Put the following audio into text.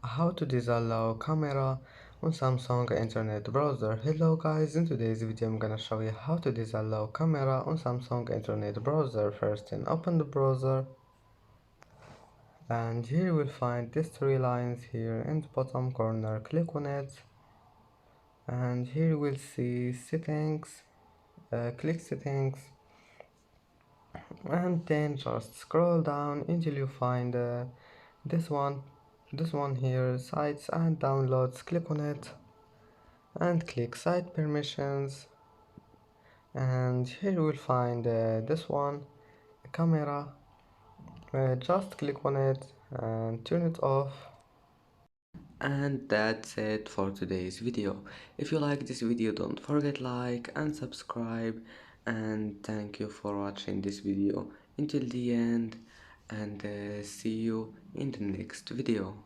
How to disallow camera on Samsung internet browser. Hello guys, in today's video I'm gonna show you how to disallow camera on Samsung internet browser. First, open the browser, and here you will find these three lines here in the bottom corner. Click on it, and here you will see settings. Click settings, and then just scroll down until you find this one this one here, sites and downloads. Click on it and click site permissions, and here you will find this one, camera. Just click on it and turn it off. And that's it for today's video. If you like this video, don't forget like and subscribe, and thank you for watching this video until the end, and see you in the next video.